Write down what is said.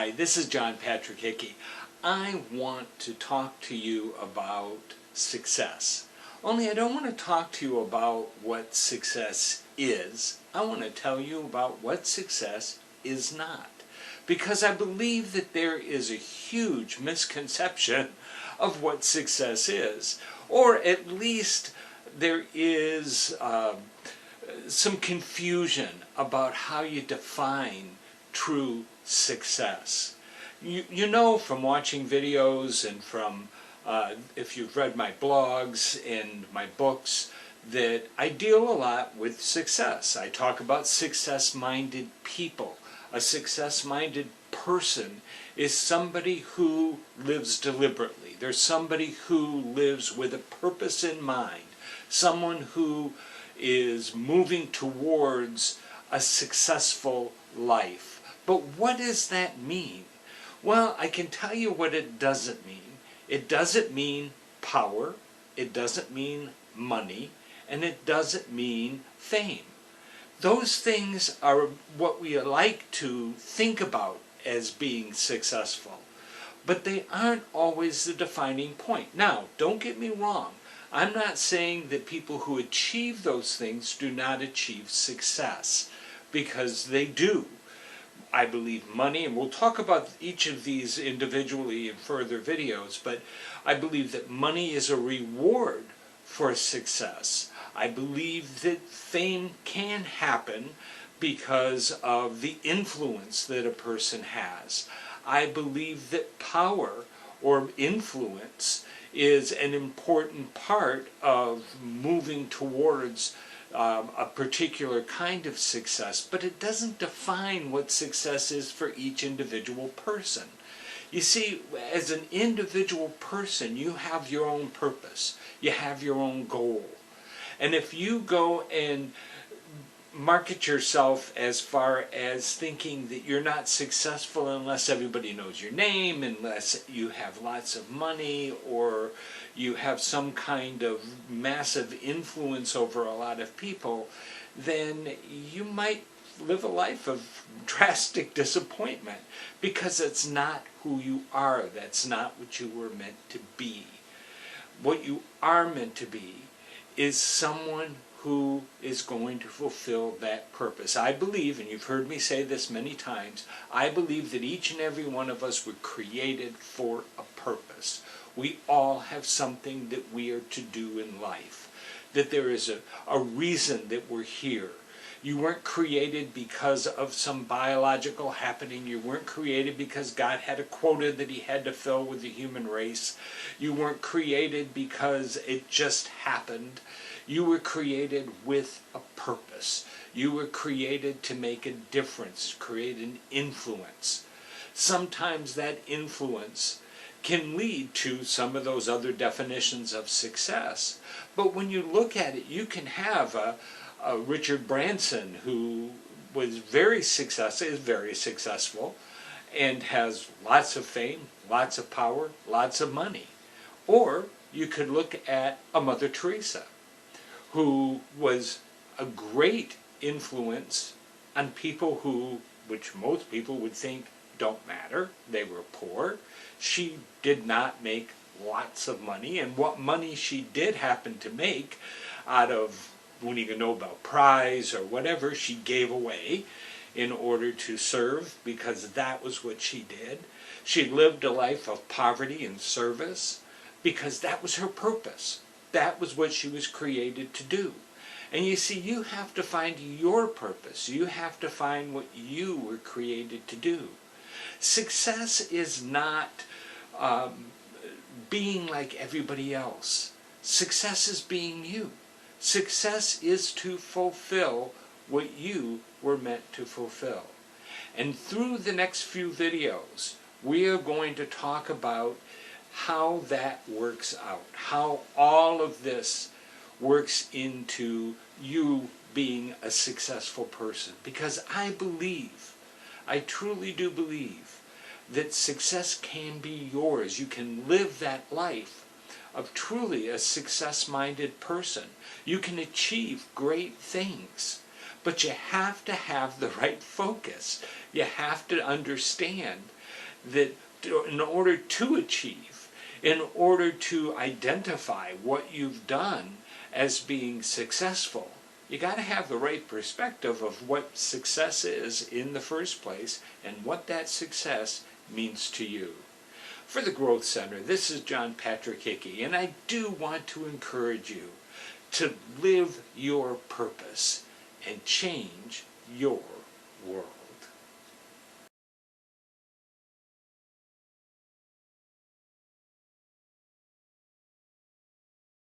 Hi, this is John Patrick Hickey. I want to talk to you about success. Only I don't want to talk to you about what success is. I want to tell you about what success is not. Because I believe that there is a huge misconception of what success is. Or at least there is some confusion about how you define true success. You know from watching videos and from if you've read my blogs and my books that I deal a lot with success. I talk about success-minded people. A success-minded person is somebody who lives deliberately. There's somebody who lives with a purpose in mind. Someone who is moving towards a successful life. But what does that mean? Well, I can tell you what it doesn't mean. It doesn't mean power, it doesn't mean money, and it doesn't mean fame. Those things are what we like to think about as being successful, but they aren't always the defining point. Now, don't get me wrong. I'm not saying that people who achieve those things do not achieve success, because they do. I believe money, and we'll talk about each of these individually in further videos, but I believe that money is a reward for success. I believe that fame can happen because of the influence that a person has. I believe that power or influence is an important part of moving towards a particular kind of success, but it doesn't define what success is for each individual person. You see, as an individual person, you have your own purpose. You have your own goal. And if you go and market yourself as far as thinking that you're not successful unless everybody knows your name, unless you have lots of money, or you have some kind of massive influence over a lot of people, then you might live a life of drastic disappointment, because it's not who you are. That's not what you were meant to be. What you are meant to be is someone who is going to fulfill that purpose. I believe, and you've heard me say this many times, I believe that each and every one of us were created for a purpose. We all have something that we are to do in life, that there is a reason that we're here. You weren't created because of some biological happening. You weren't created because God had a quota that he had to fill with the human race. You weren't created because it just happened. You were created with a purpose. You were created to make a difference, create an influence. Sometimes that influence can lead to some of those other definitions of success. But when you look at it, you can have a Richard Branson who was very successful and has lots of fame, lots of power, lots of money. Or you could look at a Mother Teresa, who was a great influence on people who, which most people would think don't matter. They were poor. She did not make lots of money, and what money she did happen to make out of winning a Nobel Prize or whatever, she gave away in order to serve, because that was what she did. She lived a life of poverty and service because that was her purpose. That was what she was created to do. And you see, you have to find your purpose. You have to find what you were created to do. Success is not being like everybody else. Success is being you. Success is to fulfill what you were meant to fulfill. And through the next few videos, we are going to talk about how that works out, how all of this works into you being a successful person. Because I believe, I truly do believe, that success can be yours. You can live that life of truly a success-minded person. You can achieve great things, but you have to have the right focus. You have to understand that in order to achieve, in order to identify what you've done as being successful, you got to have the right perspective of what success is in the first place and what that success means to you. For the Growth Center, this is John Patrick Hickey, and I do want to encourage you to live your purpose and change your world.